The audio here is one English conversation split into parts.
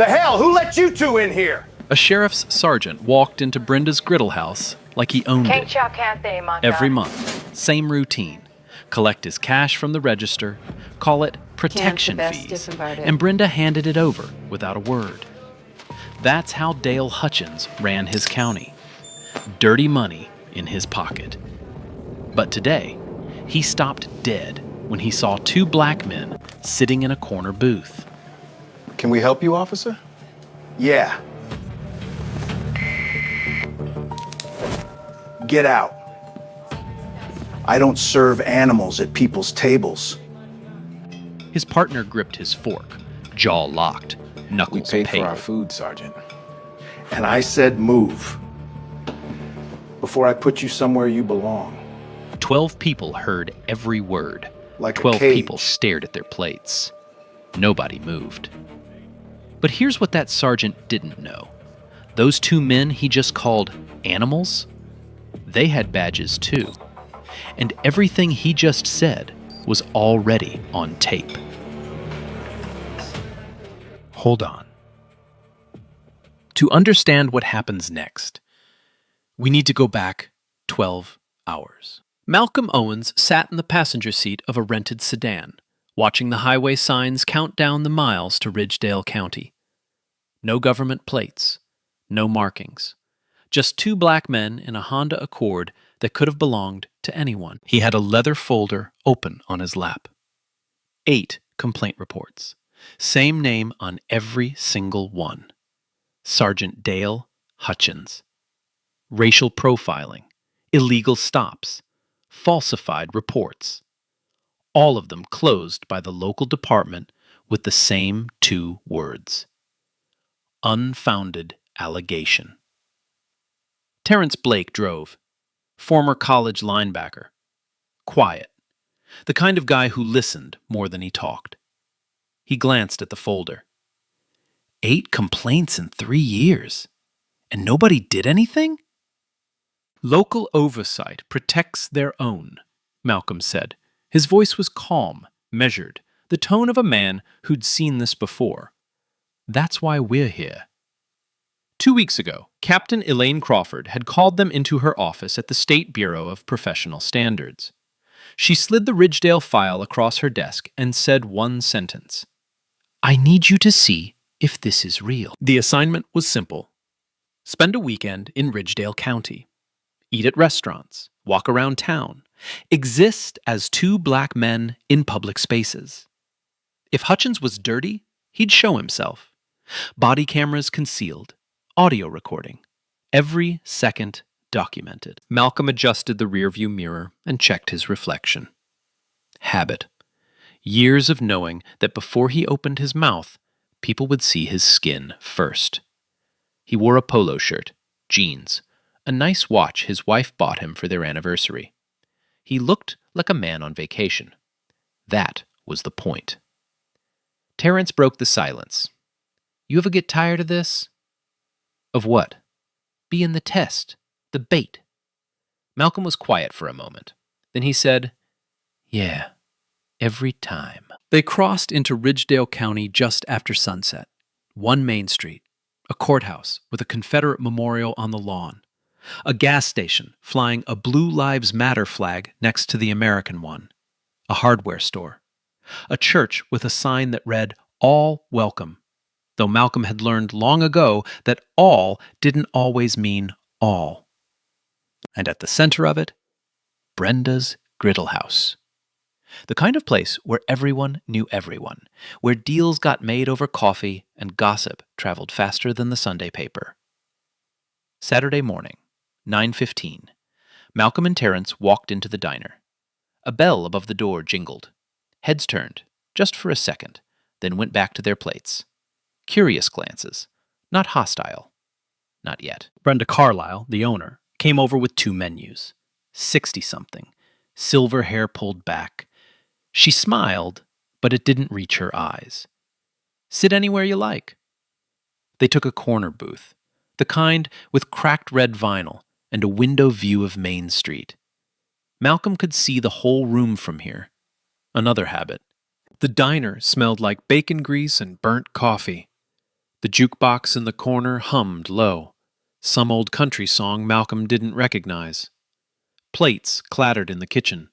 The hell? Who let you two in here? A sheriff's sergeant walked into Brenda's griddle house like he owned it. Every month, same routine. Collect his cash from the register, call it protection fees, and Brenda handed it over without a word. That's how Dale Hutchins ran his county. Dirty money in his pocket. But today, he stopped dead when he saw two black men sitting in a corner booth. Can we help you, officer? Yeah. Get out. I don't serve animals at people's tables. His partner gripped his fork, jaw locked, knuckles We paid pale. for our food, Sergeant. And I said move. Before I put you somewhere you belong. 12 people heard every word. Like a 12 cage. people stared at their plates. Nobody moved. But here's what that sergeant didn't know. Those two men he just called animals, they had badges too. And everything he just said was already on tape. Hold on. To understand what happens next, we need to go back 12 hours. Malcolm Owens sat in the passenger seat of a rented sedan, watching the highway signs count down the miles to Ridgedale County. No government plates, no markings. Just two black men in a Honda Accord that could have belonged to anyone. He had a leather folder open on his lap. 8 complaint reports. Same name on every single one. Sergeant Dale Hutchins. Racial profiling, illegal stops, falsified reports. All of them closed by the local department with the same 2 words. Unfounded allegation. Terrence Blake drove. Former college linebacker. Quiet. The kind of guy who listened more than he talked. He glanced at the folder. 8 complaints in 3 years. And nobody did anything? Local oversight protects their own, Malcolm said. His voice was calm, measured, the tone of a man who'd seen this before. That's why we're here. 2 weeks ago, Captain Elaine Crawford had called them into her office at the State Bureau of Professional Standards. She slid the Ridgedale file across her desk and said one sentence. I need you to see if this is real. The assignment was simple. Spend a weekend in Ridgedale County. Eat at restaurants, walk around town, exist as 2 black men in public spaces. If Hutchins was dirty, he'd show himself. Body cameras concealed, audio recording, every second documented. Malcolm adjusted the rearview mirror and checked his reflection. Habit. Years of knowing that before he opened his mouth, people would see his skin first. He wore a polo shirt, jeans, a nice watch his wife bought him for their anniversary. He looked like a man on vacation. That was the point. Terrence broke the silence. You ever get tired of this? Of what? Being the test, the bait. Malcolm was quiet for a moment. Then he said, Yeah, every time. They crossed into Ridgedale County just after sunset. One main street, a courthouse with a Confederate memorial on the lawn, a gas station flying a Blue Lives Matter flag next to the American one, a hardware store, a church with a sign that read, All Welcome, though Malcolm had learned long ago that all didn't always mean all. And at the center of it, Brenda's Griddle House. The kind of place where everyone knew everyone, where deals got made over coffee and gossip traveled faster than the Sunday paper. Saturday morning, 9:15. Malcolm and Terrence walked into the diner. A bell above the door jingled. Heads turned, just for a second, then went back to their plates. Curious glances, not hostile. Not yet. Brenda Carlisle, the owner, came over with 2 menus. 60-something, silver hair pulled back. She smiled, but it didn't reach her eyes. Sit anywhere you like. They took a corner booth, the kind with cracked red vinyl and a window view of Main Street. Malcolm could see the whole room from here. Another habit. The diner smelled like bacon grease and burnt coffee. The jukebox in the corner hummed low, some old country song Malcolm didn't recognize. Plates clattered in the kitchen.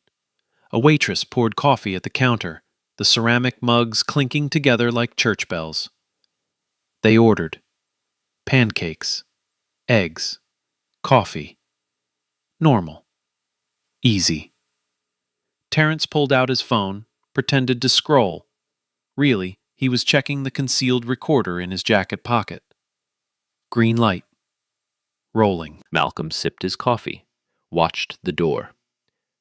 A waitress poured coffee at the counter, the ceramic mugs clinking together like church bells. They ordered pancakes, eggs, coffee. Normal. Easy. Terrence pulled out his phone, pretended to scroll. Really, he was checking the concealed recorder in his jacket pocket. Green light. Rolling. Malcolm sipped his coffee, watched the door.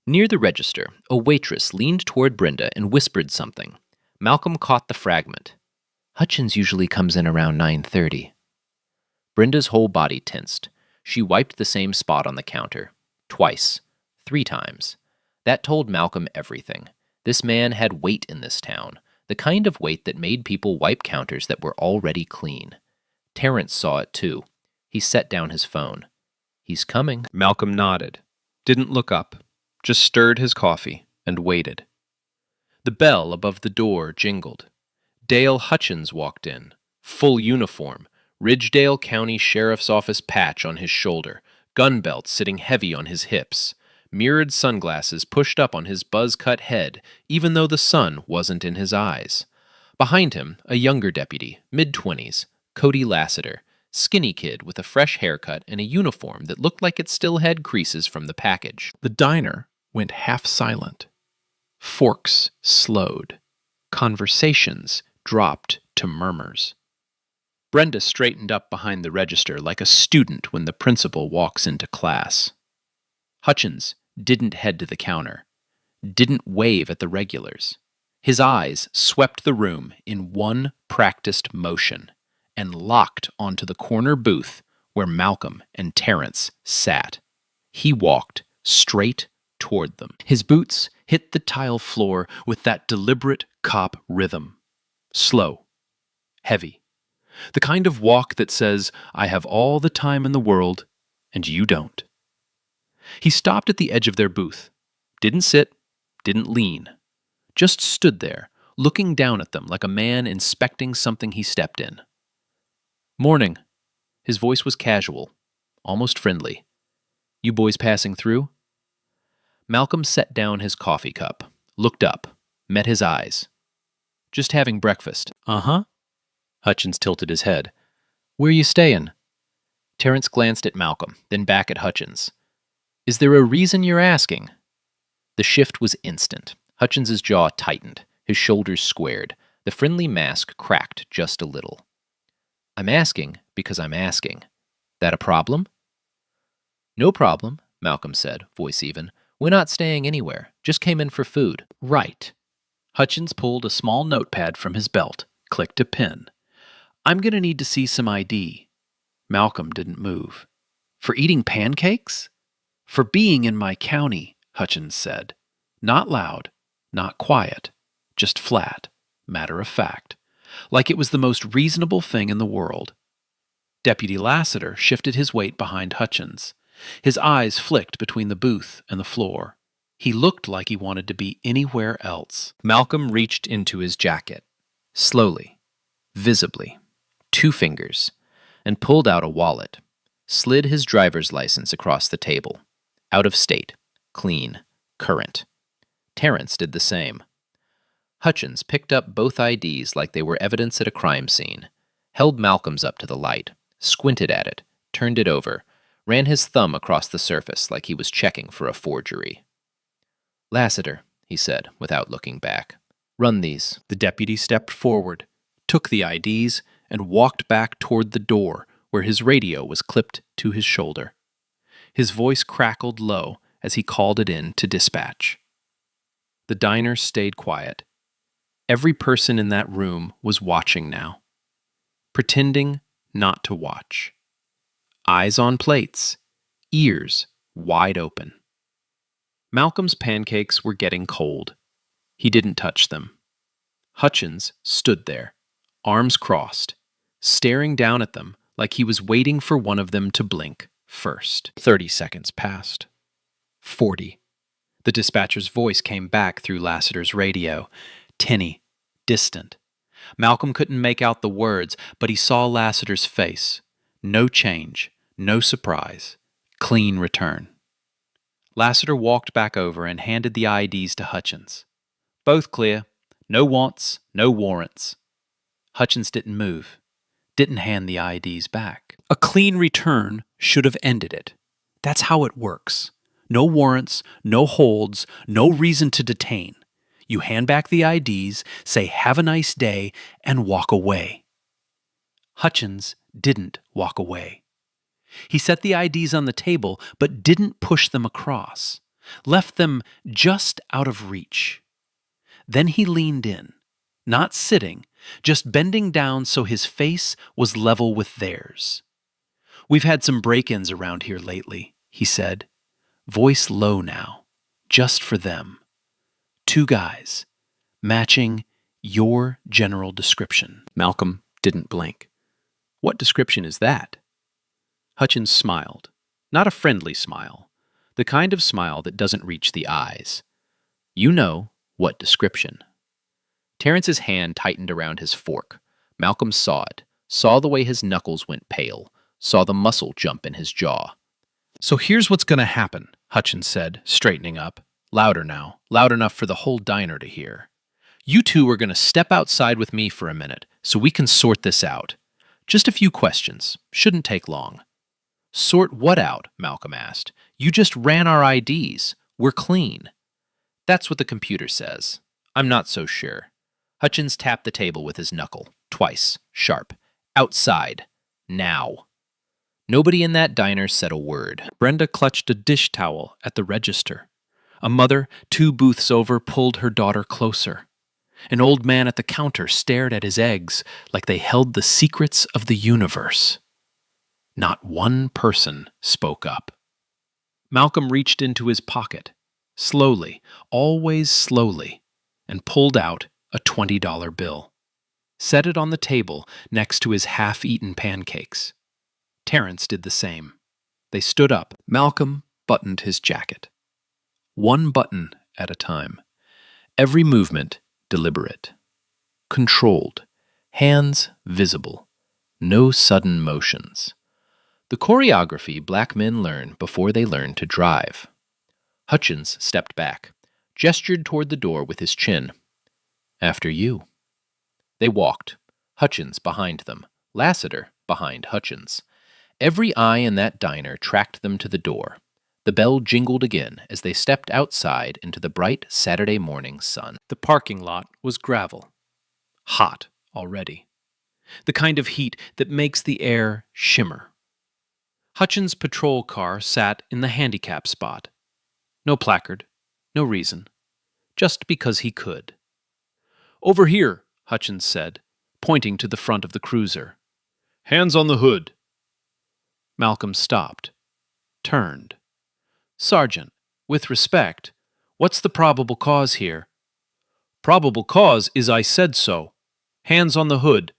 Near the register, a waitress leaned toward Brenda and whispered something. Malcolm caught the fragment. Hutchins usually comes in around 9:30. Brenda's whole body tensed. She wiped the same spot on the counter. Twice. 3 times. That told Malcolm everything. This man had weight in this town, the kind of weight that made people wipe counters that were already clean. Terrence saw it too. He set down his phone. He's coming. Malcolm nodded, didn't look up, just stirred his coffee and waited. The bell above the door jingled. Dale Hutchins walked in, full uniform, Ridgedale County Sheriff's Office patch on his shoulder, gun belt sitting heavy on his hips, mirrored sunglasses pushed up on his buzz-cut head, even though the sun wasn't in his eyes. Behind him, a younger deputy, mid-20s, Cody Lassiter, skinny kid with a fresh haircut and a uniform that looked like it still had creases from the package. The diner went half silent. Forks slowed. Conversations dropped to murmurs. Brenda straightened up behind the register like a student when the principal walks into class. Hutchins didn't head to the counter, didn't wave at the regulars. His eyes swept the room in one practiced motion and locked onto the corner booth where Malcolm and Terrence sat. He walked straight toward them. His boots hit the tile floor with that deliberate cop rhythm. Slow, heavy. The kind of walk that says, I have all the time in the world, and you don't. He stopped at the edge of their booth. Didn't sit, didn't lean. Just stood there, looking down at them like a man inspecting something he stepped in. Morning. His voice was casual, almost friendly. You boys passing through? Malcolm set down his coffee cup, looked up, met his eyes. Just having breakfast. Uh-huh. Hutchins tilted his head. Where you stayin'? Terrence glanced at Malcolm, then back at Hutchins. Is there a reason you're asking? The shift was instant. Hutchins's jaw tightened, his shoulders squared, the friendly mask cracked just a little. I'm asking because I'm asking. That a problem? No problem, Malcolm said, voice even. We're not staying anywhere. Just came in for food. Right. Hutchins pulled a small notepad from his belt, clicked a pen. I'm going to need to see some ID. Malcolm didn't move. For eating pancakes? For being in my county, Hutchins said. Not loud, not quiet, just flat, matter of fact, like it was the most reasonable thing in the world. Deputy Lassiter shifted his weight behind Hutchins. His eyes flicked between the booth and the floor. He looked like he wanted to be anywhere else. Malcolm reached into his jacket, slowly, visibly, 2 fingers, and pulled out a wallet, slid his driver's license across the table. Out of state, clean, current. Terrence did the same. Hutchins picked up both IDs like they were evidence at a crime scene, held Malcolm's up to the light, squinted at it, turned it over, ran his thumb across the surface like he was checking for a forgery. Lassiter, he said, without looking back. Run these. The deputy stepped forward, took the IDs, and walked back toward the door where his radio was clipped to his shoulder. His voice crackled low as he called it in to dispatch. The diner stayed quiet. Every person in that room was watching now, pretending not to watch. Eyes on plates, ears wide open. Malcolm's pancakes were getting cold. He didn't touch them. Hutchins stood there, arms crossed, staring down at them like he was waiting for one of them to blink first. 30 seconds passed. 40. The dispatcher's voice came back through Lassiter's radio, tinny, distant. Malcolm couldn't make out the words, but he saw Lassiter's face. No change, no surprise. Clean return. Lassiter walked back over and handed the IDs to Hutchins. Both clear. No wants, no warrants. Hutchins didn't move. Didn't hand the IDs back. A clean return should have ended it. That's how it works. No warrants, no holds, no reason to detain. You hand back the IDs, say have a nice day, and walk away. Hutchins didn't walk away. He set the IDs on the table, but didn't push them across. Left them just out of reach. Then he leaned in, not sitting, just bending down so his face was level with theirs. We've had some break-ins around here lately, he said. Voice low now, just for them. 2 guys, matching your general description. Malcolm didn't blink. What description is that? Hutchins smiled. Not a friendly smile. The kind of smile that doesn't reach the eyes. You know what description. Terrence's hand tightened around his fork. Malcolm saw it, saw the way his knuckles went pale, saw the muscle jump in his jaw. So here's what's going to happen, Hutchins said, straightening up. Louder now, loud enough for the whole diner to hear. You 2 are going to step outside with me for a minute so we can sort this out. Just a few questions. Shouldn't take long. Sort what out? Malcolm asked. You just ran our IDs. We're clean. That's what the computer says. I'm not so sure. Hutchins tapped the table with his knuckle, twice, sharp. Outside. Now. Nobody in that diner said a word. Brenda clutched a dish towel at the register. A mother, 2 booths over, pulled her daughter closer. An old man at the counter stared at his eggs like they held the secrets of the universe. Not one person spoke up. Malcolm reached into his pocket, slowly, always slowly, and pulled out a $20 bill. Set it on the table next to his half-eaten pancakes. Terrence did the same. They stood up. Malcolm buttoned his jacket. 1 button at a time. Every movement deliberate. Controlled. Hands visible. No sudden motions. The choreography black men learn before they learn to drive. Hutchins stepped back, gestured toward the door with his chin. After you. They walked, Hutchins behind them, Lassiter behind Hutchins. Every eye in that diner tracked them to the door. The bell jingled again as they stepped outside into the bright Saturday morning sun. The parking lot was gravel. Hot already. The kind of heat that makes the air shimmer. Hutchins' patrol car sat in the handicap spot. No placard, no reason. Just because he could. Over here, Hutchins said, pointing to the front of the cruiser. Hands on the hood. Malcolm stopped. Turned. Sergeant, with respect, what's the probable cause here? Probable cause is I said so. Hands on the hood.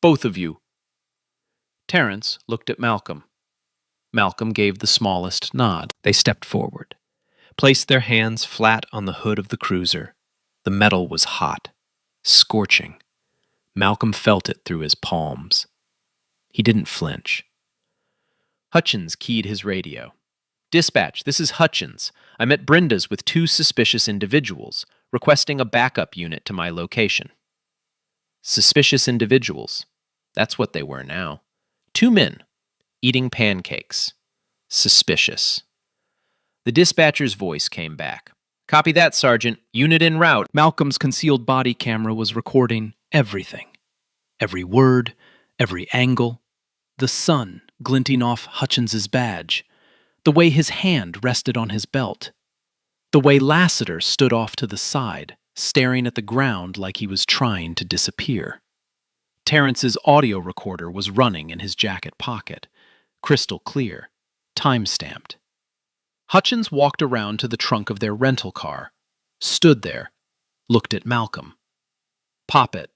Both of you. Terrence looked at Malcolm. Malcolm gave the smallest nod. They stepped forward, placed their hands flat on the hood of the cruiser. The metal was hot, scorching. Malcolm felt it through his palms. He didn't flinch. Hutchins keyed his radio. Dispatch, this is Hutchins. I'm at Brenda's with 2 suspicious individuals, requesting a backup unit to my location. Suspicious individuals. That's what they were now. 2 men, eating pancakes. Suspicious. The dispatcher's voice came back. Copy that, Sergeant. Unit en route. Malcolm's concealed body camera was recording everything. Every word, every angle. The sun glinting off Hutchins's badge. The way his hand rested on his belt. The way Lassiter stood off to the side, staring at the ground like he was trying to disappear. Terrence's audio recorder was running in his jacket pocket, crystal clear, time-stamped. Hutchins walked around to the trunk of their rental car, stood there, looked at Malcolm. Pop it.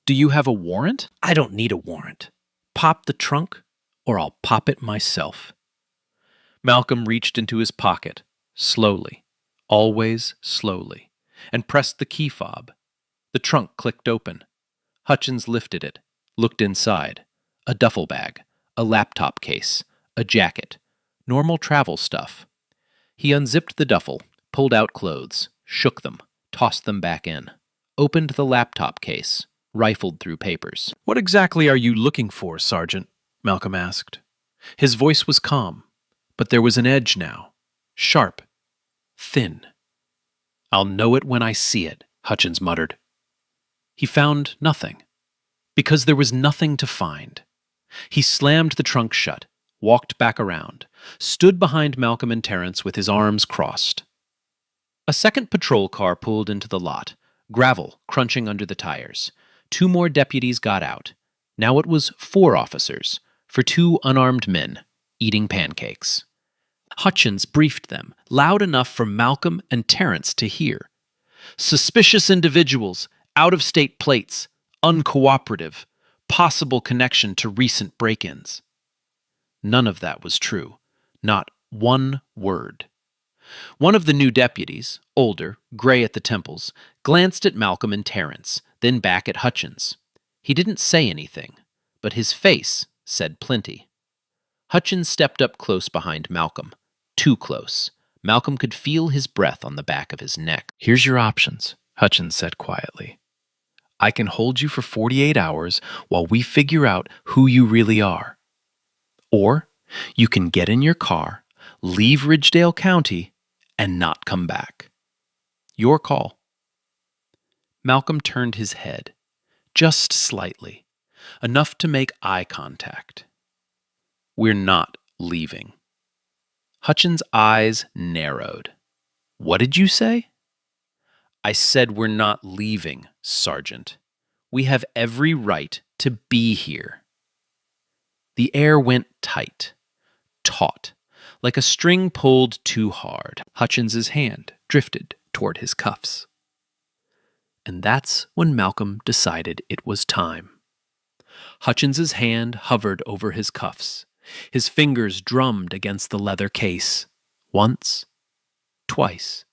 Do you have a warrant? I don't need a warrant. Pop the trunk, or I'll pop it myself. Malcolm reached into his pocket, slowly, always slowly, and pressed the key fob. The trunk clicked open. Hutchins lifted it, looked inside. A duffel bag, a laptop case, a jacket, normal travel stuff. He unzipped the duffel, pulled out clothes, shook them, tossed them back in, opened the laptop case, rifled through papers. "What exactly are you looking for, Sergeant?" Malcolm asked. His voice was calm, but there was an edge now. Sharp. Thin. "I'll know it when I see it," Hutchins muttered. He found nothing, because there was nothing to find. He slammed the trunk shut, walked back around, stood behind Malcolm and Terrence with his arms crossed. A second patrol car pulled into the lot, gravel crunching under the tires. 2 more deputies got out. Now it was 4 officers, for 2 unarmed men, eating pancakes. Hutchins briefed them, loud enough for Malcolm and Terrence to hear. "Suspicious individuals, out-of-state plates, uncooperative, possible connection to recent break-ins." None of that was true. Not one word. One of the new deputies, older, gray at the temples, glanced at Malcolm and Terrence, then back at Hutchins. He didn't say anything, but his face said plenty. Hutchins stepped up close behind Malcolm. Too close. Malcolm could feel his breath on the back of his neck. "Here's your options," Hutchins said quietly. "I can hold you for 48 hours while we figure out who you really are. Or you can get in your car, leave Ridgedale County, and not come back. Your call." Malcolm turned his head, just slightly, enough to make eye contact. "We're not leaving." Hutchins' eyes narrowed. "What did you say?" "I said we're not leaving, Sergeant. We have every right to be here." The air went tight, taut, like a string pulled too hard. Hutchins's hand drifted toward his cuffs. And that's when Malcolm decided it was time. Hutchins's hand hovered over his cuffs. His fingers drummed against the leather case. Once, twice,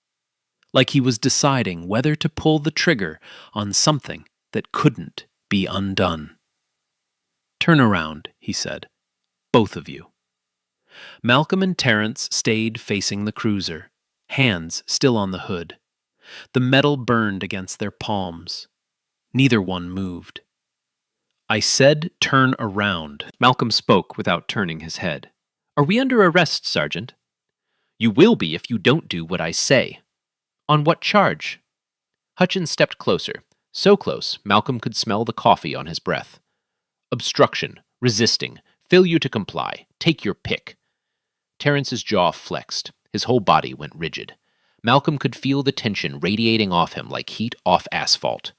like he was deciding whether to pull the trigger on something that couldn't be undone. "Turn around," he said. "Both of you." Malcolm and Terrence stayed facing the cruiser, hands still on the hood. The metal burned against their palms. Neither one moved. "I said turn around." Malcolm spoke without turning his head. "Are we under arrest, Sergeant?" "You will be if you don't do what I say." "On what charge?" Hutchins stepped closer, so close Malcolm could smell the coffee on his breath. "Obstruction, resisting, failure to comply. Take your pick." Terrence's jaw flexed. His whole body went rigid. Malcolm could feel the tension radiating off him like heat off asphalt.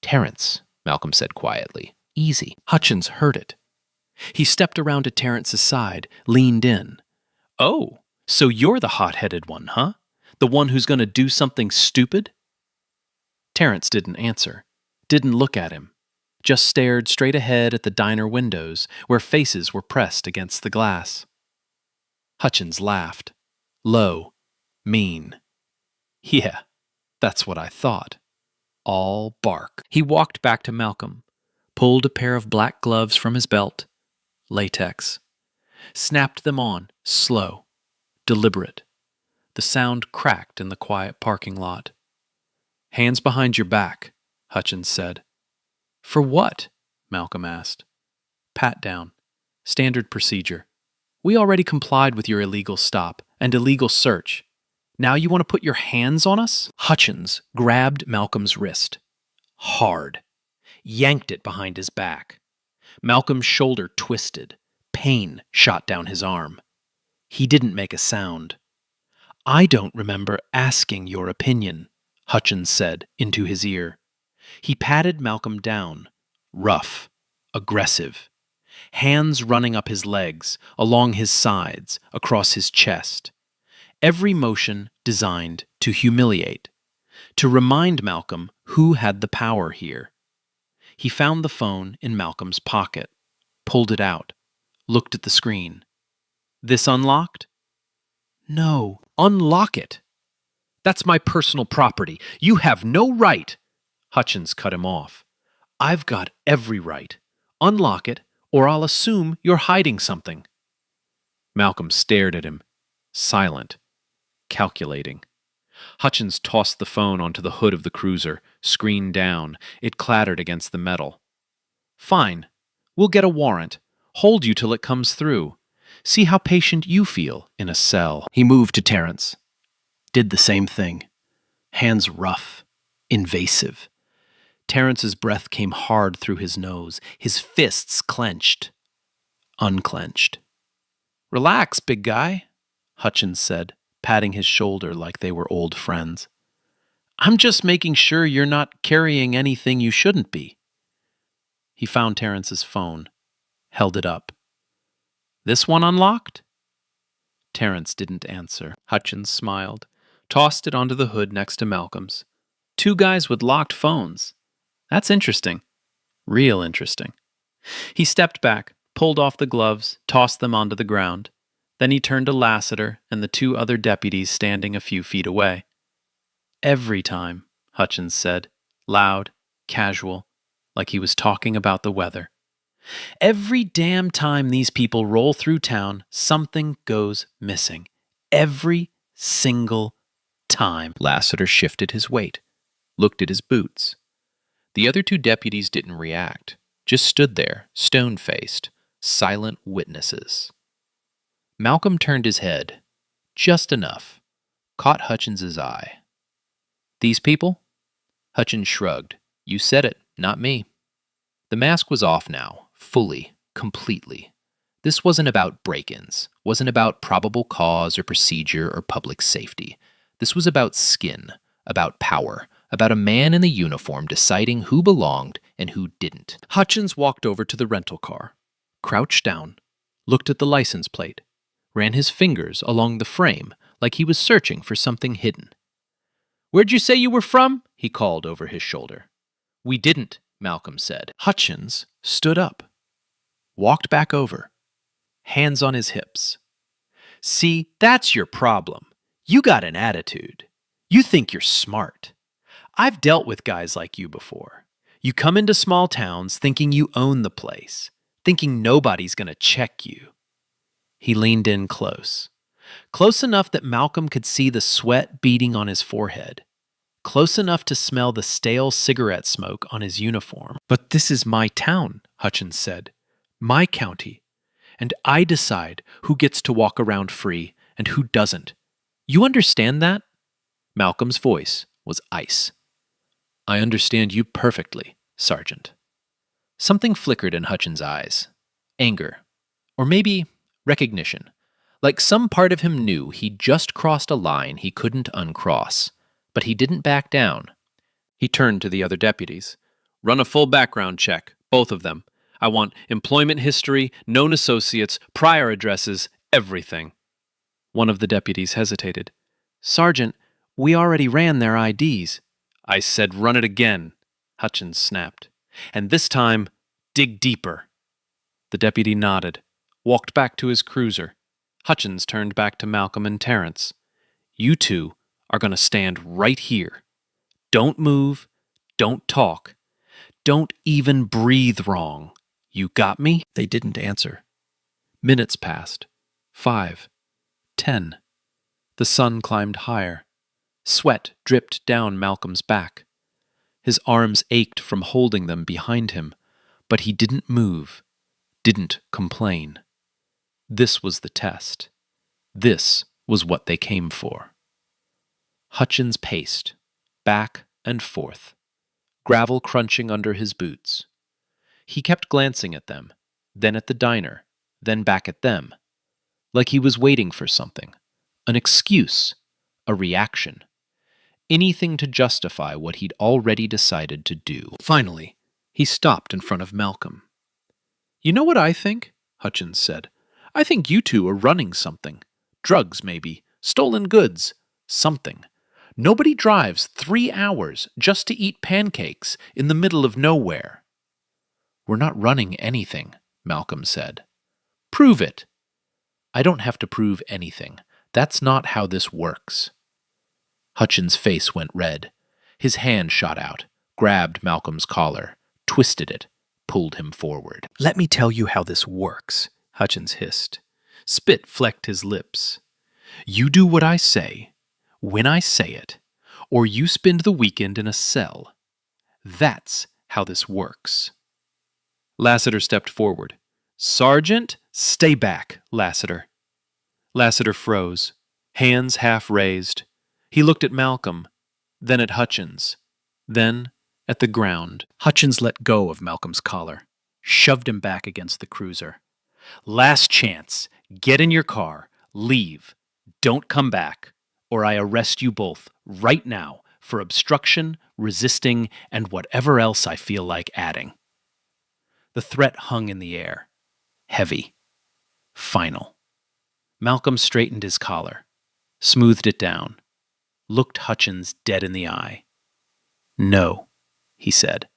"Terrence," Malcolm said quietly. "Easy." Hutchins heard it. He stepped around to Terrence's side, leaned in. "Oh, so you're the hot-headed one, huh? The one who's going to do something stupid?" Terrence didn't answer, didn't look at him, just stared straight ahead at the diner windows where faces were pressed against the glass. Hutchins laughed. Low, mean. "Yeah, that's what I thought. All bark." He walked back to Malcolm, pulled a pair of black gloves from his belt, latex, snapped them on, slow, deliberate. The sound cracked in the quiet parking lot. "Hands behind your back," Hutchins said. "For what?" Malcolm asked. "Pat down. Standard procedure. We already complied with your illegal stop and illegal search. Now you want to put your hands on us?" Hutchins grabbed Malcolm's wrist. Hard. Yanked it behind his back. Malcolm's shoulder twisted. Pain shot down his arm. He didn't make a sound. "I don't remember asking your opinion," Hutchins said into his ear. He patted Malcolm down, rough, aggressive, hands running up his legs, along his sides, across his chest. Every motion designed to humiliate, to remind Malcolm who had the power here. He found the phone in Malcolm's pocket, pulled it out, looked at the screen. "This unlocked?" "No, unlock it. That's my personal property. You have no right." Hutchins cut him off. I've got every right. Unlock it, or I'll assume you're hiding something. Malcolm stared at him, silent, calculating. Hutchins tossed the phone onto the hood of the cruiser, screen down. It clattered against the metal. Fine. We'll get a warrant. Hold you till it comes through. See how patient you feel in a cell. He moved to Terrence. Did the same thing. Hands rough, invasive. Terrence's breath came hard through his nose, his fists clenched, unclenched. Relax, big guy, Hutchins said, patting his shoulder like they were old friends. I'm just making sure you're not carrying anything you shouldn't be. He found Terrence's phone, held it up. This one unlocked? Terrence didn't answer. Hutchins smiled, tossed it onto the hood next to Malcolm's. Two guys with locked phones. That's interesting. Real interesting. He stepped back, pulled off the gloves, tossed them onto the ground. Then he turned to Lassiter and the two other deputies standing a few feet away. Every time, Hutchins said, loud, casual, like he was talking about the weather. Every damn time these people roll through town, something goes missing. Every single time. Lassiter shifted his weight, looked at his boots. The other two deputies didn't react, just stood there, stone-faced, silent witnesses. Malcolm turned his head, just enough, caught Hutchins's eye. These people? Hutchins shrugged. You said it, not me. The mask was off now, fully, completely. This wasn't about break-ins, wasn't about probable cause or procedure or public safety. This was about skin, about power, about a man in the uniform deciding who belonged and who didn't. Hutchins walked over to the rental car, crouched down, looked at the license plate, ran his fingers along the frame like he was searching for something hidden. Where'd you say you were from? He called over his shoulder. We didn't, Malcolm said. Hutchins stood up, walked back over, hands on his hips. See, that's your problem. You got an attitude. You think you're smart. I've dealt with guys like you before. You come into small towns thinking you own the place, thinking nobody's going to check you. He leaned in close enough that Malcolm could see the sweat beading on his forehead, close enough to smell the stale cigarette smoke on his uniform. But this is my town, Hutchins said, my county, and I decide who gets to walk around free and who doesn't. You understand that? Malcolm's voice was ice. I understand you perfectly, Sergeant. Something flickered in Hutchins' eyes. Anger. Or maybe recognition. Like some part of him knew he'd just crossed a line he couldn't uncross. But he didn't back down. He turned to the other deputies. Run a full background check, both of them. I want employment history, known associates, prior addresses, everything. One of the deputies hesitated. Sergeant, we already ran their IDs. I said run it again, Hutchins snapped. And this time, dig deeper. The deputy nodded, walked back to his cruiser. Hutchins turned back to Malcolm and Terrence. You two are going to stand right here. Don't move. Don't talk. Don't even breathe wrong. You got me? They didn't answer. Minutes passed. 5. 10. The sun climbed higher. Sweat dripped down Malcolm's back. His arms ached from holding them behind him, but he didn't move, didn't complain. This was the test. This was what they came for. Hutchins paced, back and forth, gravel crunching under his boots. He kept glancing at them, then at the diner, then back at them, like he was waiting for something, an excuse, a reaction. Anything to justify what he'd already decided to do. Finally, he stopped in front of Malcolm. You know what I think? Hutchins said. I think you two are running something. Drugs, maybe. Stolen goods. Something. Nobody drives 3 hours just to eat pancakes in the middle of nowhere. We're not running anything, Malcolm said. Prove it. I don't have to prove anything. That's not how this works. Hutchins' face went red. His hand shot out, grabbed Malcolm's collar, twisted it, pulled him forward. "Let me tell you how this works," Hutchins hissed. Spit flecked his lips. "You do what I say, when I say it, or you spend the weekend in a cell. That's how this works." Lassiter stepped forward. "Sergeant, stay back, Lassiter." Lassiter froze, hands half raised. He looked at Malcolm, then at Hutchins, then at the ground. Hutchins let go of Malcolm's collar, shoved him back against the cruiser. "Last chance. Get in your car. Leave. Don't come back, or I arrest you both right now for obstruction, resisting, and whatever else I feel like adding." The threat hung in the air, heavy, final. Malcolm straightened his collar, smoothed it down, looked Hutchins dead in the eye. "No," he said.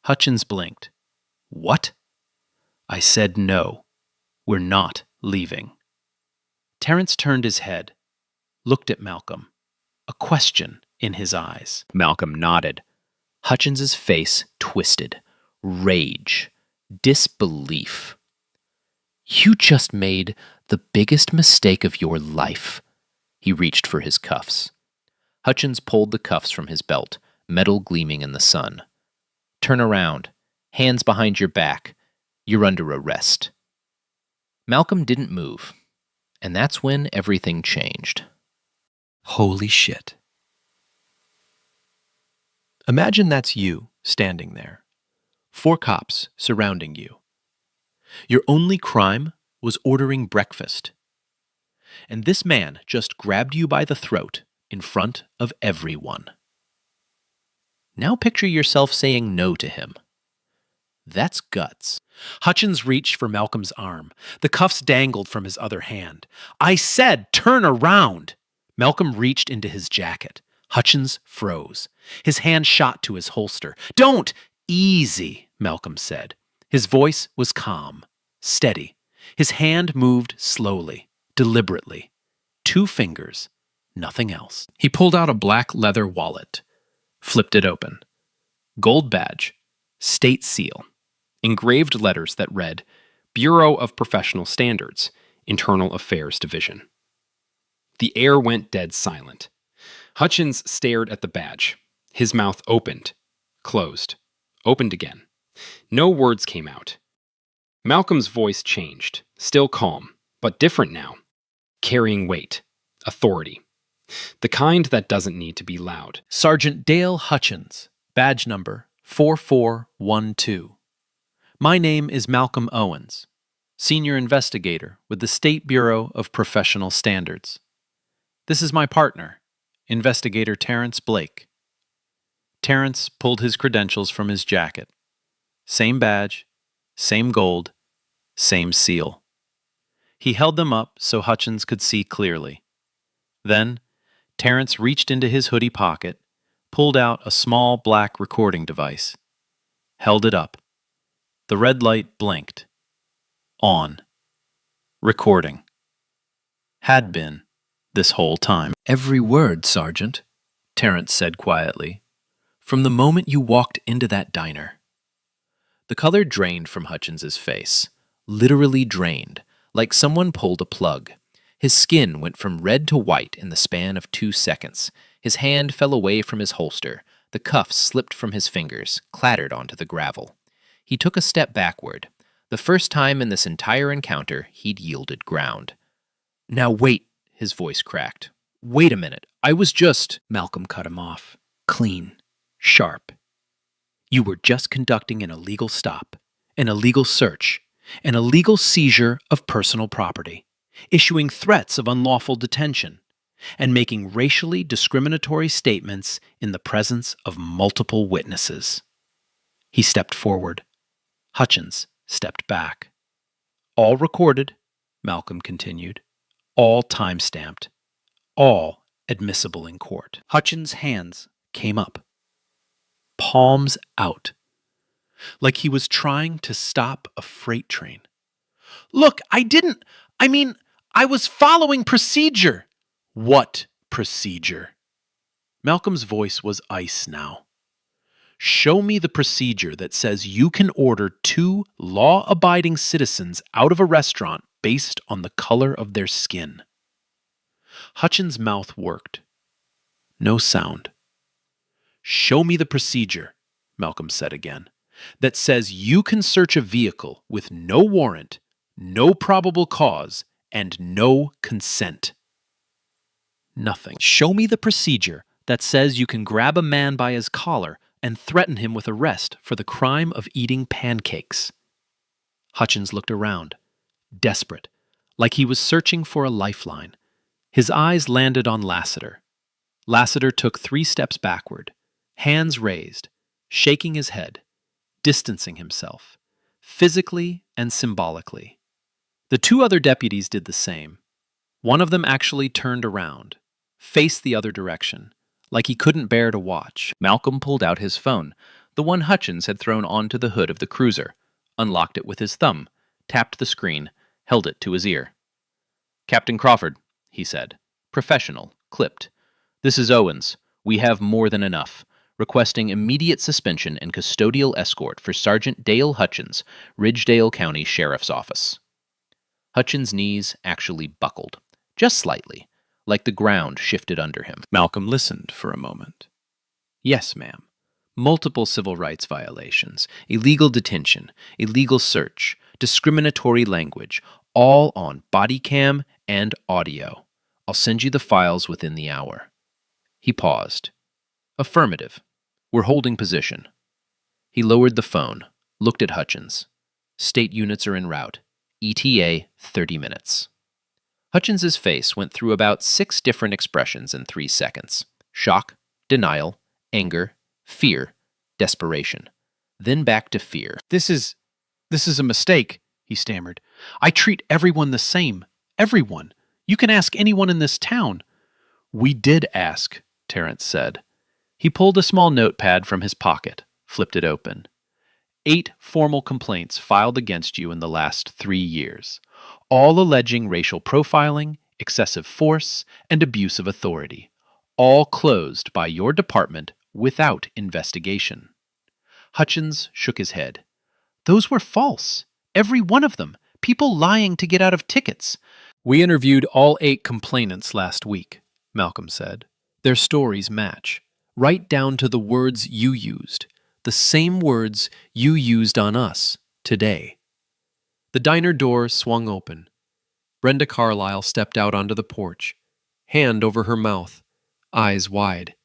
Hutchins blinked. "What?" "I said no. We're not leaving." Terrence turned his head, looked at Malcolm, a question in his eyes. Malcolm nodded. Hutchins's face twisted. Rage. Disbelief. "You just made the biggest mistake of your life." He reached for his cuffs. Hutchins pulled the cuffs from his belt, metal gleaming in the sun. "Turn around. Hands behind your back. You're under arrest." Malcolm didn't move, and that's when everything changed. Holy shit. Imagine that's you standing there. 4 cops surrounding you. Your only crime was ordering breakfast. And this man just grabbed you by the throat in front of everyone. Now picture yourself saying no to him. That's guts. Hutchins reached for Malcolm's arm. The cuffs dangled from his other hand. "I said turn around!" Malcolm reached into his jacket. Hutchins froze. His hand shot to his holster. "Don't!" "Easy," Malcolm said. His voice was calm, steady. His hand moved slowly, deliberately. 2 fingers, nothing else. He pulled out a black leather wallet, flipped it open. Gold badge, state seal, engraved letters that read, "Bureau of Professional Standards, Internal Affairs Division." The air went dead silent. Hutchins stared at the badge. His mouth opened, closed, opened again. No words came out. Malcolm's voice changed, still calm, but different now, carrying weight, authority. The kind that doesn't need to be loud. "Sergeant Dale Hutchins, badge number 4412. My name is Malcolm Owens, senior investigator with the State Bureau of Professional Standards. This is my partner, Investigator Terrence Blake." Terrence pulled his credentials from his jacket. Same badge, same gold, same seal. He held them up so Hutchins could see clearly. Then, Terrence reached into his hoodie pocket, pulled out a small black recording device, held it up. The red light blinked. On. Recording. Had been this whole time. "Every word, Sergeant," Terrence said quietly, "from the moment you walked into that diner." The color drained from Hutchins's face, literally drained, like someone pulled a plug. His skin went from red to white in the span of 2 seconds. His hand fell away from his holster. The cuffs slipped from his fingers, clattered onto the gravel. He took a step backward. The first time in this entire encounter, he'd yielded ground. "Now wait," his voice cracked. "Wait a minute. I was just—" Malcolm cut him off. Clean. Sharp. "You were just conducting an illegal stop, an illegal search, an illegal seizure of personal property, issuing threats of unlawful detention, and making racially discriminatory statements in the presence of multiple witnesses." He stepped forward. Hutchins stepped back. "All recorded," Malcolm continued. "All time-stamped. All admissible in court." Hutchins' hands came up, palms out, like he was trying to stop a freight train. "Look, I was following procedure." "What procedure?" Malcolm's voice was ice now. Show me the procedure that says you can order two law-abiding citizens out of a restaurant based on the color of their skin. Hutchins' mouth worked. No sound. Show me the procedure, Malcolm said again, that says you can search a vehicle with no warrant, no probable cause, and no consent. Nothing. Show me the procedure that says you can grab a man by his collar and threaten him with arrest for the crime of eating pancakes. Hutchins looked around, desperate, like he was searching for a lifeline. His eyes landed on Lassiter. Lassiter took 3 steps backward, hands raised, shaking his head, distancing himself, physically and symbolically. The 2 other deputies did the same. One of them actually turned around, faced the other direction, like he couldn't bear to watch. Malcolm pulled out his phone, the one Hutchins had thrown onto the hood of the cruiser, unlocked it with his thumb, tapped the screen, held it to his ear. "Captain Crawford," he said. "Professional, clipped. This is Owens. We have more than enough. Requesting immediate suspension and custodial escort for Sergeant Dale Hutchins, Ridgedale County Sheriff's Office." Hutchins' knees actually buckled, just slightly, like the ground shifted under him. Malcolm listened for a moment. "Yes, ma'am. Multiple civil rights violations, illegal detention, illegal search, discriminatory language, all on body cam and audio. I'll send you the files within the hour." He paused. "Affirmative. We're holding position." He lowered the phone, looked at Hutchins. "State units are en route. ETA 30 minutes. Hutchins's face went through about 6 different expressions in 3 seconds. Shock, denial, anger, fear, desperation. Then back to fear. This is a mistake," he stammered. "I treat everyone the same. Everyone. You can ask anyone in this town." "We did ask," Terrence said. He pulled a small notepad from his pocket, flipped it open. 8 formal complaints filed against you in the last 3 years, all alleging racial profiling, excessive force, and abuse of authority, all closed by your department without investigation. Hutchins shook his head. "Those were false. Every one of them. People lying to get out of tickets." "We interviewed all 8 complainants last week," Malcolm said. "Their stories match, right down to the words you used. The same words you used on us today." The diner door swung open. Brenda Carlyle stepped out onto the porch, hand over her mouth, eyes wide.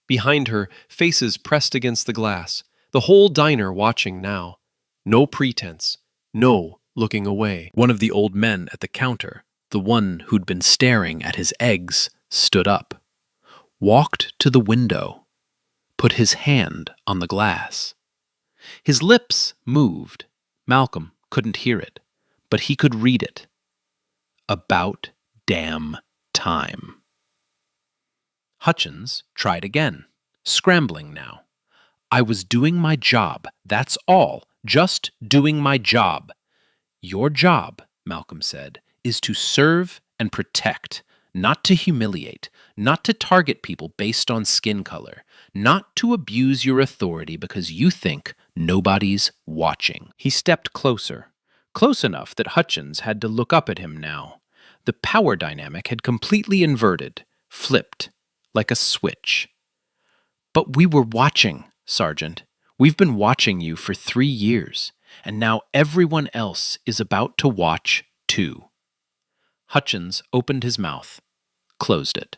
Behind her, faces pressed against the glass, the whole diner watching now. No pretense, no looking away. One of the old men at the counter, the one who'd been staring at his eggs, stood up, walked to the window, put his hand on the glass. His lips moved. Malcolm couldn't hear it, but he could read it. "About damn time." Hutchins tried again, scrambling now. "I was doing my job, that's all, just doing my job." "Your job," Malcolm said, "is to serve and protect, not to humiliate, not to target people based on skin color, not to abuse your authority because you think nobody's watching." He stepped closer, close enough that Hutchins had to look up at him now. The power dynamic had completely inverted, flipped, like a switch. "But we were watching, Sergeant. We've been watching you for 3 years, and now everyone else is about to watch too." Hutchins opened his mouth, closed it.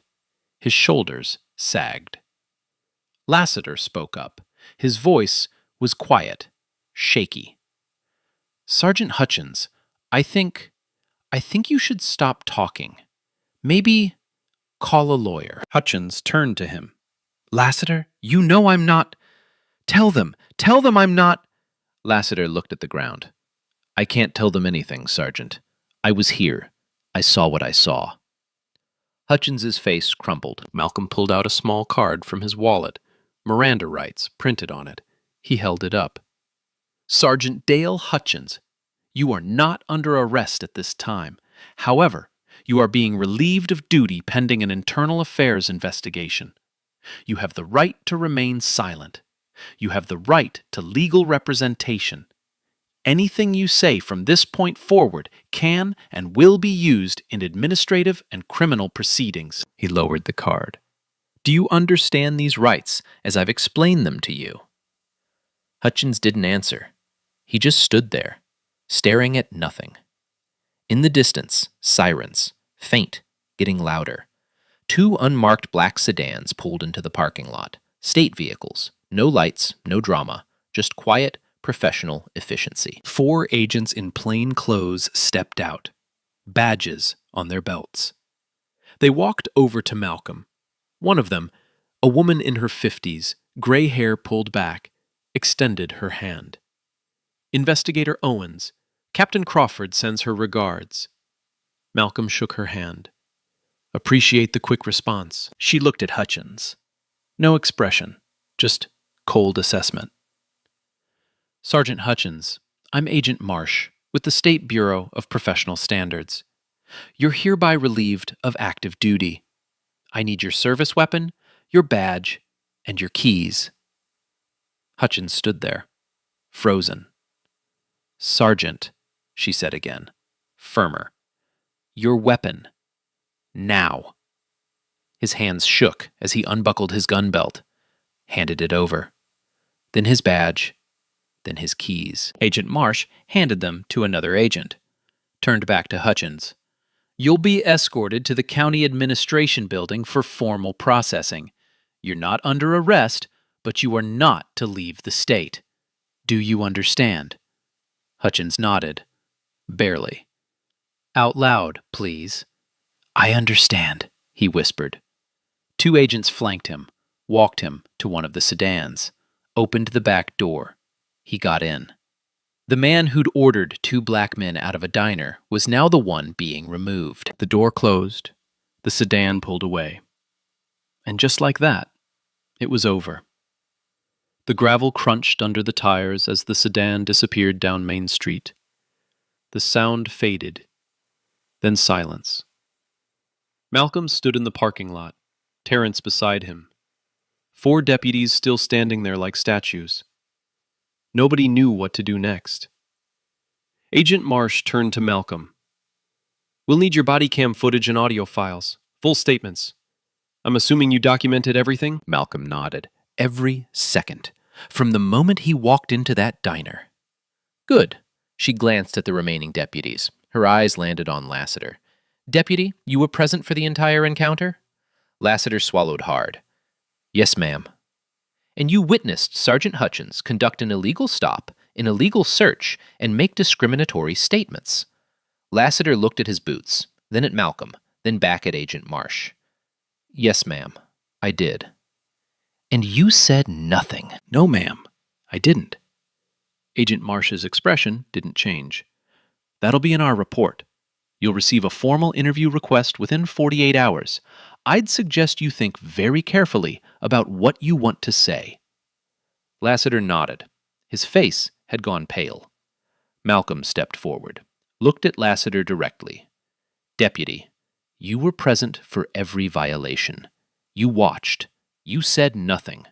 His shoulders sagged. Lassiter spoke up. His voice was quiet, shaky. "Sergeant Hutchins, I think you should stop talking. Maybe call a lawyer." Hutchins turned to him. "Lassiter, you know I'm not—" Tell them I'm not—" Lassiter looked at the ground. "I can't tell them anything, Sergeant. I was here. I saw what I saw." Hutchins's face crumpled. Malcolm pulled out a small card from his wallet, Miranda rights printed on it. He held it up. "Sergeant Dale Hutchins, you are not under arrest at this time. However, you are being relieved of duty pending an internal affairs investigation. You have the right to remain silent. You have the right to legal representation. Anything you say from this point forward can and will be used in administrative and criminal proceedings." He lowered the card. "Do you understand these rights as I've explained them to you?" Hutchins didn't answer. He just stood there, staring at nothing. In the distance, sirens, faint, getting louder. 2 unmarked black sedans pulled into the parking lot. State vehicles. No lights, no drama. Just quiet, professional efficiency. 4 agents in plain clothes stepped out, badges on their belts. They walked over to Malcolm. One of them, a woman in her 50s, gray hair pulled back, extended her hand. "Investigator Owens, Captain Crawford sends her regards." Malcolm shook her hand. "Appreciate the quick response." She looked at Hutchins. No expression, just cold assessment. "Sergeant Hutchins, I'm Agent Marsh with the State Bureau of Professional Standards. You're hereby relieved of active duty. I need your service weapon, your badge, and your keys." Hutchins stood there, frozen. "Sergeant," she said again, firmer. "Your weapon. Now." His hands shook as he unbuckled his gun belt, handed it over. Then his badge, then his keys. Agent Marsh handed them to another agent, turned back to Hutchins. "You'll be escorted to the county administration building for formal processing. You're not under arrest, but you are not to leave the state. Do you understand?" Hutchins nodded. Barely. "Out loud, please." "I understand," he whispered. 2 agents flanked him, walked him to one of the sedans, opened the back door. He got in. The man who'd ordered 2 black men out of a diner was now the one being removed. The door closed. The sedan pulled away. And just like that, it was over. The gravel crunched under the tires as the sedan disappeared down Main Street. The sound faded. Then silence. Malcolm stood in the parking lot, Terrence beside him. 4 deputies still standing there like statues. Nobody knew what to do next. Agent Marsh turned to Malcolm. "We'll need your body cam footage and audio files. Full statements. I'm assuming you documented everything?" Malcolm nodded. "Every second. From the moment he walked into that diner." "Good." She glanced at the remaining deputies. Her eyes landed on Lassiter. "Deputy, you were present for the entire encounter?" Lassiter swallowed hard. "Yes, ma'am." "And you witnessed Sergeant Hutchins conduct an illegal stop, an illegal search, and make discriminatory statements." Lassiter looked at his boots, then at Malcolm, then back at Agent Marsh. "Yes, ma'am, I did." "And you said nothing." "No, ma'am, I didn't." Agent Marsh's expression didn't change. "That'll be in our report. You'll receive a formal interview request within 48 hours. I'd suggest you think very carefully about what you want to say." Lassiter nodded. His face had gone pale. Malcolm stepped forward, looked at Lassiter directly. "Deputy, you were present for every violation. You watched. You said nothing.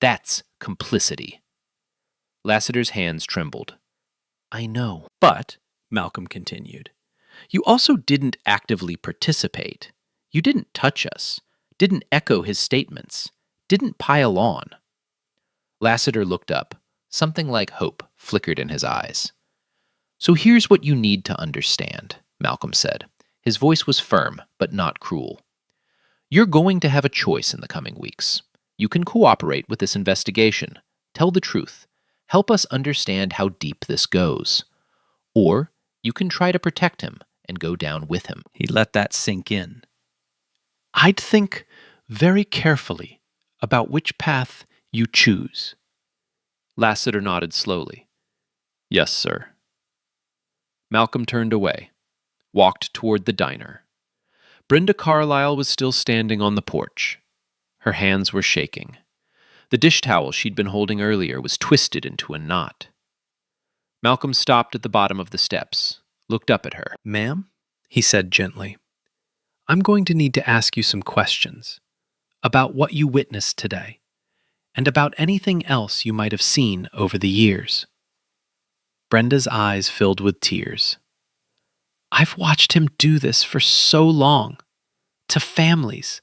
That's complicity." Lassiter's hands trembled. "I know." "But," Malcolm continued, "you also didn't actively participate. You didn't touch us, didn't echo his statements, didn't pile on." Lassiter looked up. Something like hope flickered in his eyes. "So here's what you need to understand," Malcolm said. His voice was firm, but not cruel. "You're going to have a choice in the coming weeks. You can cooperate with this investigation, tell the truth, help us understand how deep this goes. Or you can try to protect him and go down with him." He let that sink in. "I'd think very carefully about which path you choose." Lassiter nodded slowly. "Yes, sir." Malcolm turned away, walked toward the diner. Brenda Carlyle was still standing on the porch. Her hands were shaking. The dish towel she'd been holding earlier was twisted into a knot. Malcolm stopped at the bottom of the steps, looked up at her. "Ma'am," he said gently, "I'm going to need to ask you some questions about what you witnessed today, and about anything else you might have seen over the years. Brenda's eyes filled with tears. I've watched him do this for so long. To families,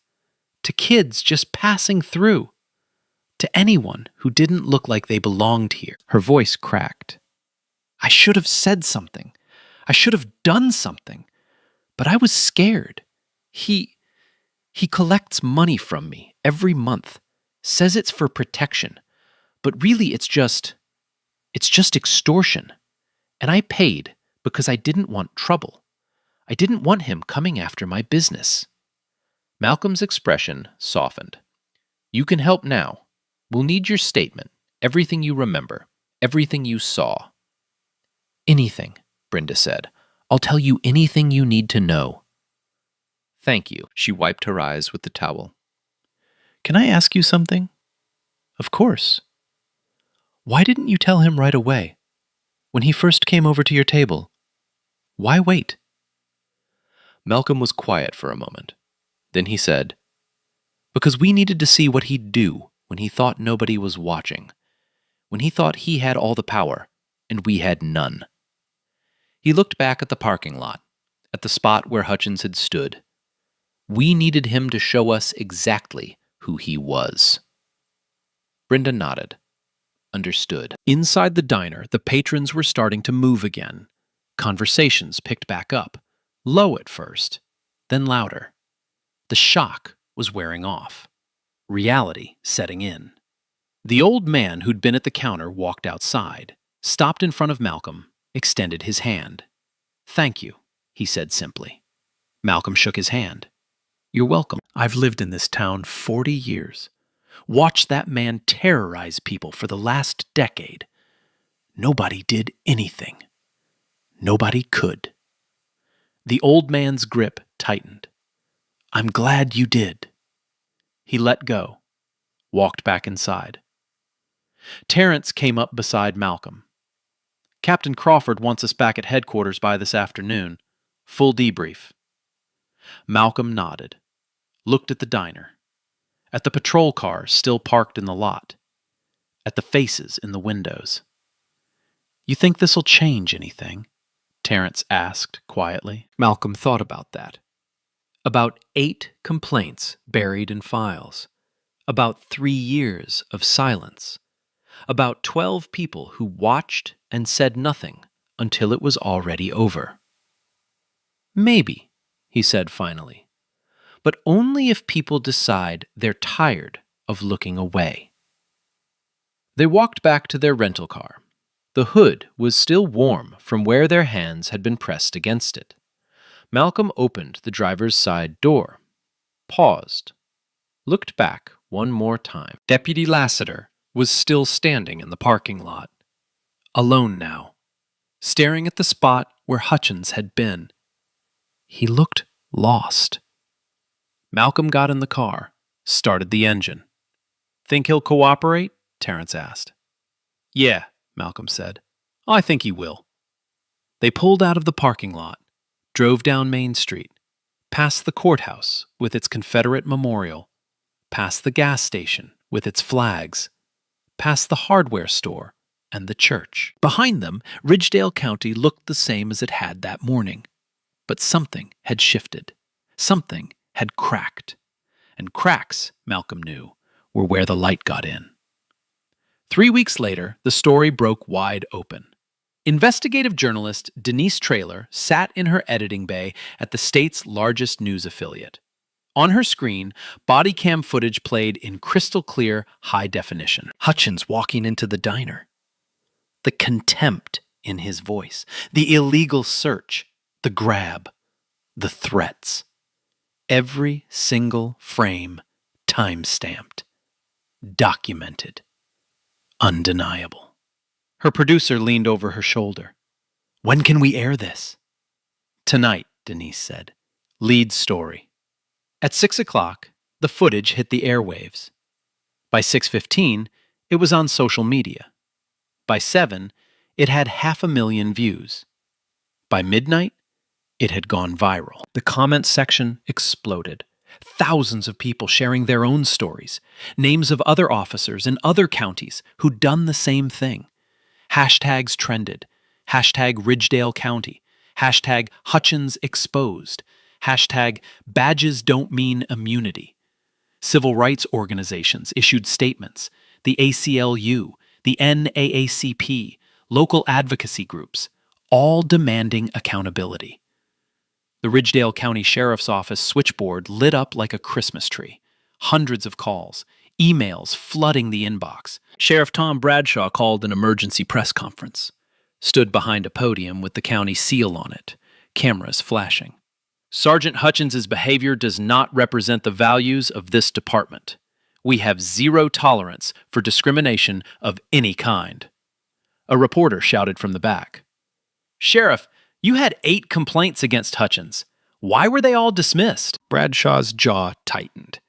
to kids just passing through, to anyone who didn't look like they belonged here. Her voice cracked. I should have said something. I should have done something. But I was scared. He collects money from me every month, says it's for protection, but really it's just extortion. And I paid because I didn't want trouble. I didn't want him coming after my business. Malcolm's expression softened. You can help now. We'll need your statement, everything you remember, everything you saw. Anything, Brenda said. I'll tell you anything you need to know. Thank you. She wiped her eyes with the towel. Can I ask you something? Of course. Why didn't you tell him right away? When he first came over to your table? Why wait? Malcolm was quiet for a moment. Then he said, Because we needed to see what he'd do when he thought nobody was watching, when he thought he had all the power and we had none. He looked back at the parking lot, at the spot where Hutchins had stood. We needed him to show us exactly who he was. Brenda nodded. Understood. Inside the diner, the patrons were starting to move again. Conversations picked back up, low at first, then louder. The shock was wearing off. Reality setting in. The old man who'd been at the counter walked outside, stopped in front of Malcolm, extended his hand. Thank you, he said simply. Malcolm shook his hand. You're welcome. I've lived in this town 40 years. Watched that man terrorize people for the last decade. Nobody did anything. Nobody could. The old man's grip tightened. I'm glad you did. He let go, walked back inside. Terrence came up beside Malcolm. Captain Crawford wants us back at headquarters by this afternoon. Full debrief. Malcolm nodded, looked at the diner, at the patrol cars still parked in the lot, at the faces in the windows. You think this'll change anything? Terrence asked quietly. Malcolm thought about that. About 8 complaints buried in files. About 3 years of silence. About 12 people who watched and said nothing until it was already over. Maybe, he said finally, but only if people decide they're tired of looking away. They walked back to their rental car. The hood was still warm from where their hands had been pressed against it. Malcolm opened the driver's side door, paused, looked back one more time. Deputy Lassiter was still standing in the parking lot, alone now, staring at the spot where Hutchins had been. He looked lost. Malcolm got in the car, started the engine. Think he'll cooperate? Terrence asked. Yeah, Malcolm said. I think he will. They pulled out of the parking lot, drove down Main Street, past the courthouse with its Confederate memorial, past the gas station with its flags, past the hardware store and the church. Behind them, Ridgedale County looked the same as it had that morning. But something had shifted. Something had cracked. And cracks, Malcolm knew, were where the light got in. 3 weeks later, the story broke wide open. Investigative journalist Denise Traylor sat in her editing bay at the state's largest news affiliate. On her screen, body cam footage played in crystal clear, high definition. Hutchins walking into the diner. The contempt in his voice. The illegal search. The grab. The threats. Every single frame time-stamped. Documented. Undeniable. Her producer leaned over her shoulder. When can we air this? Tonight, Denise said. Lead story. At 6 o'clock, the footage hit the airwaves. By 6:15, it was on social media. By 7, it had 500,000 views. By midnight, it had gone viral. The comment section exploded. Thousands of people sharing their own stories, names of other officers in other counties who'd done the same thing. Hashtags trended. Hashtag Ridgedale County. Hashtag Hutchins exposed. Hashtag badges don't mean immunity. Civil rights organizations issued statements. The ACLU, the NAACP, local advocacy groups, all demanding accountability. The Ridgedale County Sheriff's Office switchboard lit up like a Christmas tree. Hundreds of calls, emails flooding the inbox. Sheriff Tom Bradshaw called an emergency press conference, stood behind a podium with the county seal on it, cameras flashing. Sergeant Hutchins's behavior does not represent the values of this department. We have zero tolerance for discrimination of any kind. A reporter shouted from the back. Sheriff, you had 8 complaints against Hutchins. Why were they all dismissed? Bradshaw's jaw tightened.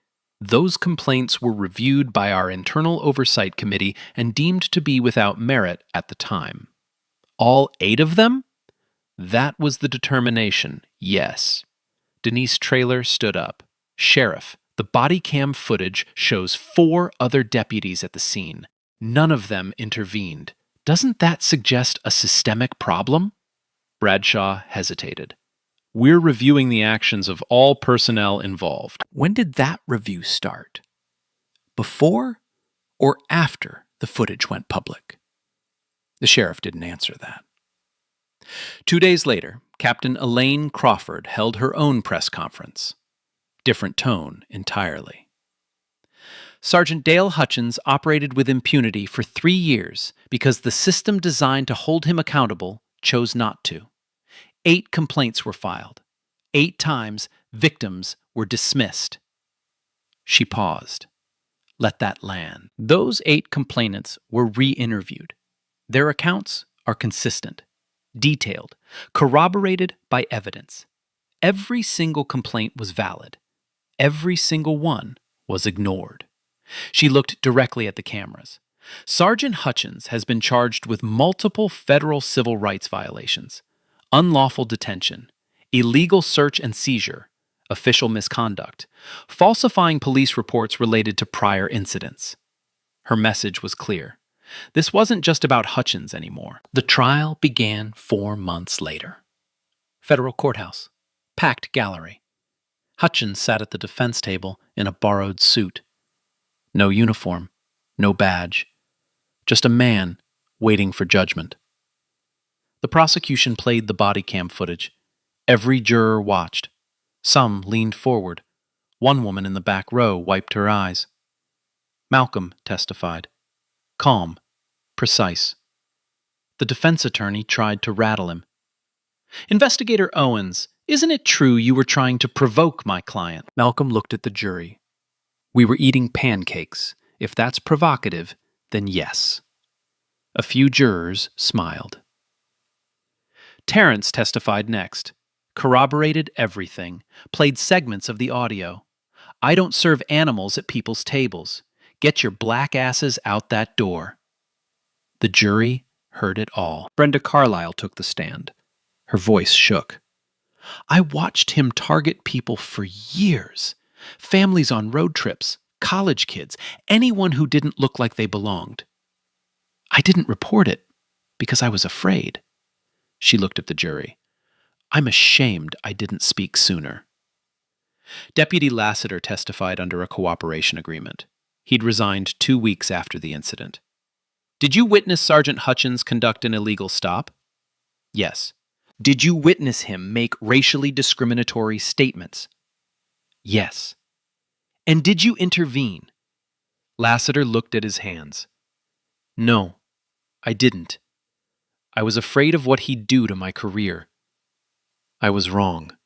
Those complaints were reviewed by our internal oversight committee and deemed to be without merit at the time. All 8 of them? That was the determination, yes. Denise Traylor stood up. Sheriff, the body cam footage shows 4 other deputies at the scene. None of them intervened. Doesn't that suggest a systemic problem? Bradshaw hesitated. We're reviewing the actions of all personnel involved. When did that review start? Before or after the footage went public? The sheriff didn't answer that. 2 days later, Captain Elaine Crawford held her own press conference. Different tone entirely. Sergeant Dale Hutchins operated with impunity for 3 years because the system designed to hold him accountable chose not to. 8 complaints were filed. 8 times, victims were dismissed. She paused. Let that land. Those 8 complainants were re-interviewed. Their accounts are consistent, detailed, corroborated by evidence. Every single complaint was valid. Every single one was ignored. She looked directly at the cameras. Sergeant Hutchins has been charged with multiple federal civil rights violations: unlawful detention, illegal search and seizure, official misconduct, falsifying police reports related to prior incidents. Her message was clear. This wasn't just about Hutchins anymore. The trial began 4 months later. Federal courthouse. Packed gallery. Hutchins sat at the defense table in a borrowed suit. No uniform, no badge. Just a man waiting for judgment. The prosecution played the body cam footage. Every juror watched. Some leaned forward. One woman in the back row wiped her eyes. Malcolm testified. Calm, precise. The defense attorney tried to rattle him. Investigator Owens, isn't it true you were trying to provoke my client? Malcolm looked at the jury. We were eating pancakes. If that's provocative, then yes. A few jurors smiled. Terrence testified next, corroborated everything, played segments of the audio. I don't serve animals at people's tables. Get your black asses out that door. The jury heard it all. Brenda Carlisle took the stand. Her voice shook. I watched him target people for years. Families on road trips, college kids, anyone who didn't look like they belonged. I didn't report it because I was afraid. She looked at the jury. I'm ashamed I didn't speak sooner. Deputy Lassiter testified under a cooperation agreement. He'd resigned 2 weeks after the incident. Did you witness Sergeant Hutchins conduct an illegal stop? Yes. Did you witness him make racially discriminatory statements? Yes. And did you intervene? Lassiter looked at his hands. No, I didn't. I was afraid of what he'd do to my career. I was wrong.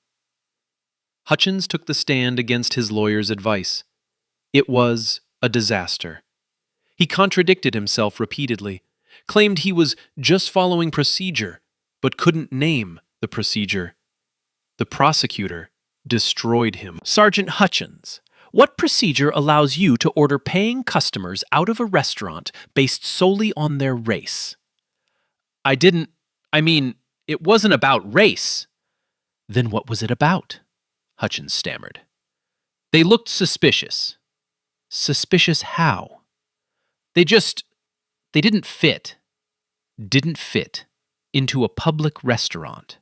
Hutchins took the stand against his lawyer's advice. It was a disaster. He contradicted himself repeatedly, claimed he was just following procedure, but couldn't name the procedure. The prosecutor destroyed him. Sergeant Hutchins, what procedure allows you to order paying customers out of a restaurant based solely on their race? It wasn't about race. Then what was it about? Hutchins stammered. They looked suspicious. Suspicious how? They didn't fit. Didn't fit into a public restaurant.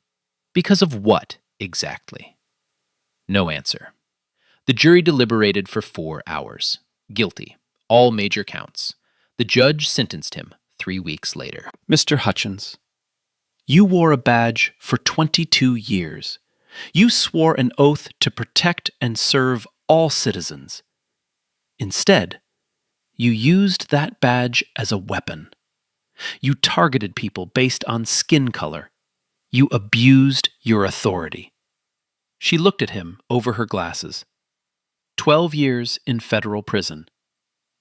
Because of what, exactly? No answer. The jury deliberated for 4 hours. Guilty. All major counts. The judge sentenced him 3 weeks later. Mr. Hutchins, you wore a badge for 22 years. You swore an oath to protect and serve all citizens. Instead, you used that badge as a weapon. You targeted people based on skin color. You abused your authority. She looked at him over her glasses. 12 years in federal prison.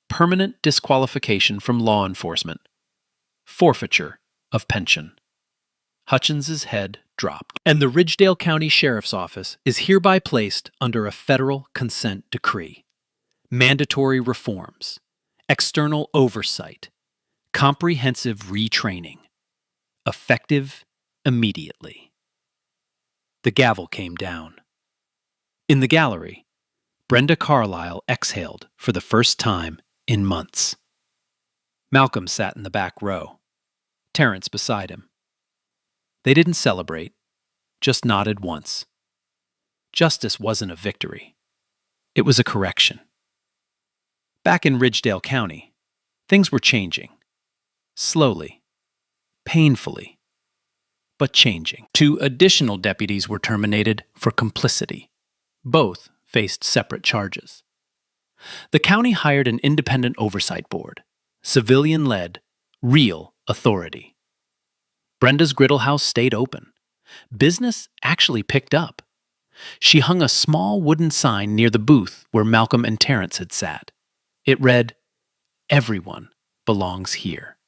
Permanent disqualification from law enforcement. Forfeiture of pension. Hutchins's head dropped. And the Ridgedale County Sheriff's Office is hereby placed under a federal consent decree. Mandatory reforms. External oversight. Comprehensive retraining. Effective immediately. The gavel came down. In the gallery, Brenda Carlyle exhaled for the first time in months. Malcolm sat in the back row, Terrence beside him. They didn't celebrate, just nodded once. Justice wasn't a victory. It was a correction. Back in Ridgedale County, things were changing. Slowly, painfully, but changing. 2 additional deputies were terminated for complicity. Both faced separate charges. The county hired an independent oversight board, civilian-led, real authority. Brenda's griddle house stayed open. Business actually picked up. She hung a small wooden sign near the booth where Malcolm and Terrence had sat. It read, "Everyone belongs here."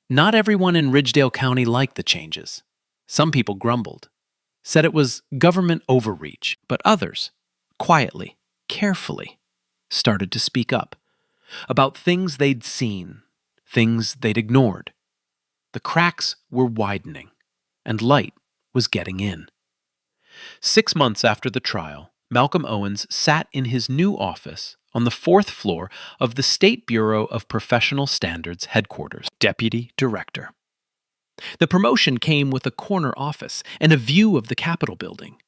Not everyone in Ridgedale County liked the changes. Some people grumbled, said it was government overreach, but others, quietly, carefully, started to speak up about things they'd seen, things they'd ignored. The cracks were widening, and light was getting in. 6 months after the trial, Malcolm Owens sat in his new office on the 4th floor of the State Bureau of Professional Standards headquarters, deputy director. The promotion came with a corner office and a view of the Capitol building.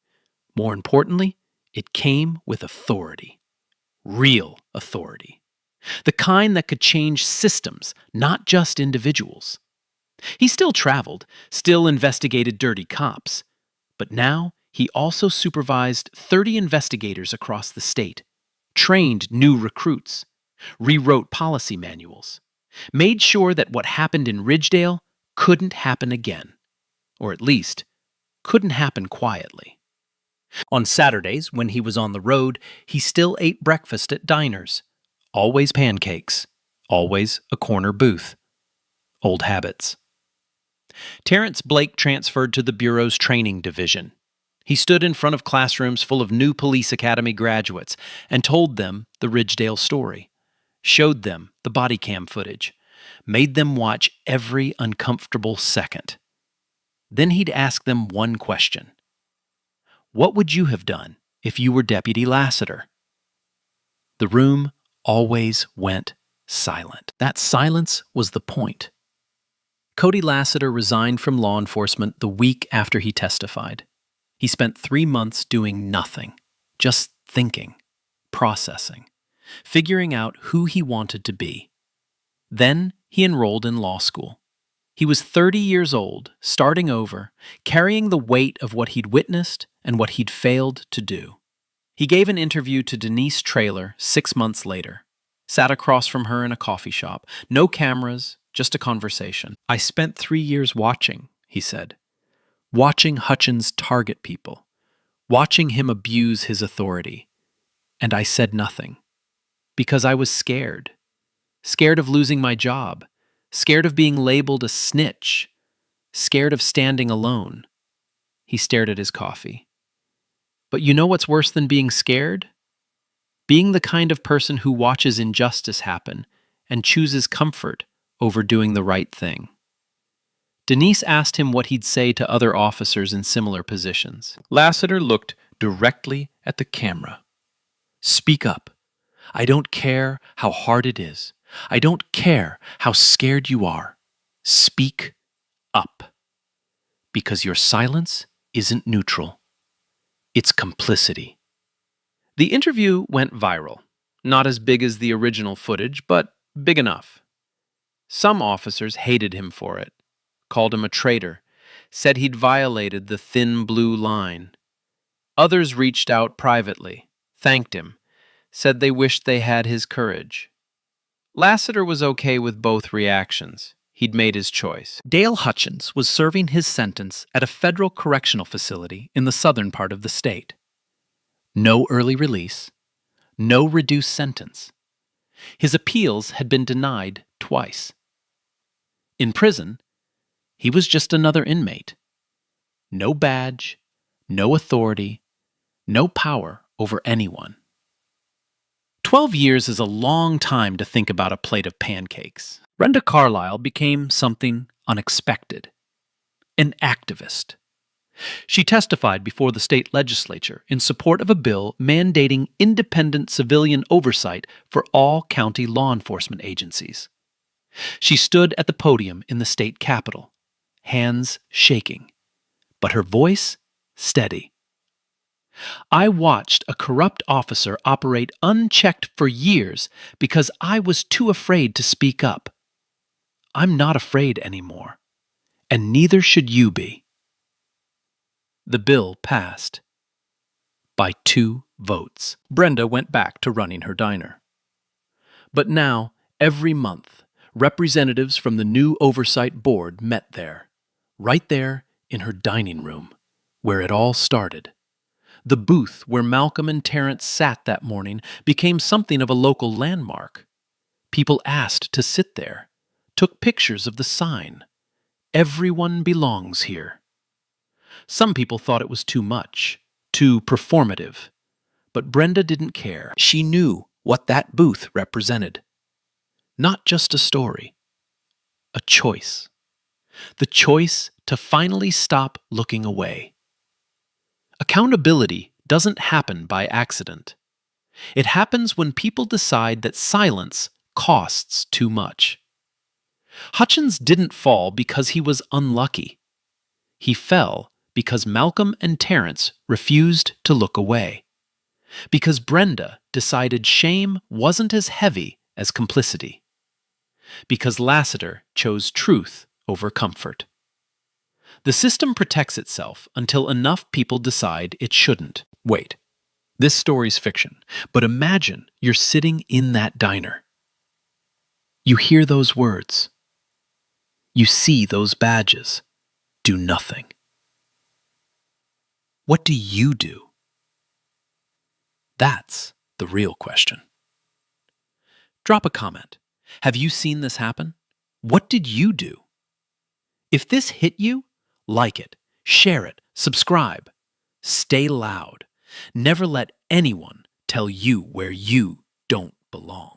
More importantly, it came with authority. Real authority. The kind that could change systems, not just individuals. He still traveled, still investigated dirty cops, but now he also supervised 30 investigators across the state, trained new recruits, rewrote policy manuals, made sure that what happened in Ridgedale couldn't happen again, or at least couldn't happen quietly. On Saturdays, when he was on the road, he still ate breakfast at diners, always pancakes, always a corner booth. Old habits. Terrence Blake transferred to the Bureau's training division. He stood in front of classrooms full of new police academy graduates and told them the Ridgedale story, showed them the body cam footage, made them watch every uncomfortable second. Then he'd ask them one question. What would you have done if you were Deputy Lassiter? The room always went silent. That silence was the point. Cody Lassiter resigned from law enforcement the week after he testified. He spent 3 months doing nothing, just thinking, processing, figuring out who he wanted to be. Then he enrolled in law school. He was 30 years old, starting over, carrying the weight of what he'd witnessed and what he'd failed to do. He gave an interview to Denise Traylor 6 months later, sat across from her in a coffee shop, no cameras, just a conversation. I spent 3 years watching, he said. Watching Hutchins target people, watching him abuse his authority. And I said nothing. Because I was scared. Scared of losing my job. Scared of being labeled a snitch. Scared of standing alone. He stared at his coffee. But you know what's worse than being scared? Being the kind of person who watches injustice happen and chooses comfort over doing the right thing. Denise asked him what he'd say to other officers in similar positions. Lassiter looked directly at the camera. Speak up. I don't care how hard it is. I don't care how scared you are. Speak up. Because your silence isn't neutral. It's complicity. The interview went viral. Not as big as the original footage, but big enough. Some officers hated him for it, called him a traitor, said he'd violated the thin blue line. Others reached out privately, thanked him, said they wished they had his courage. Lassiter was okay with both reactions. He'd made his choice. Dale Hutchins was serving his sentence at a federal correctional facility in the southern part of the state. No early release, no reduced sentence. His appeals had been denied twice. In prison, he was just another inmate. No badge, no authority, no power over anyone. 12 years is a long time to think about a plate of pancakes. Brenda Carlisle became something unexpected. An activist. She testified before the state legislature in support of a bill mandating independent civilian oversight for all county law enforcement agencies. She stood at the podium in the state capitol, hands shaking, but her voice steady. I watched a corrupt officer operate unchecked for years because I was too afraid to speak up. I'm not afraid anymore, and neither should you be. The bill passed by 2 votes. Brenda went back to running her diner. But now, every month, representatives from the new oversight board met there, right there in her dining room, where it all started. The booth where Malcolm and Terrence sat that morning became something of a local landmark. People asked to sit there, took pictures of the sign. Everyone belongs here. Some people thought it was too much, too performative. But Brenda didn't care. She knew what that booth represented. Not just a story, a choice. The choice to finally stop looking away. Accountability doesn't happen by accident. It happens when people decide that silence costs too much. Hutchins didn't fall because he was unlucky. He fell because Malcolm and Terrence refused to look away. Because Brenda decided shame wasn't as heavy as complicity. Because Lassiter chose truth over comfort. The system protects itself until enough people decide it shouldn't. Wait, this story's fiction, but imagine you're sitting in that diner. You hear those words. You see those badges. Do nothing. What do you do? That's the real question. Drop a comment. Have you seen this happen? What did you do? If this hit you, like it, share it, subscribe. Stay loud. Never let anyone tell you where you don't belong.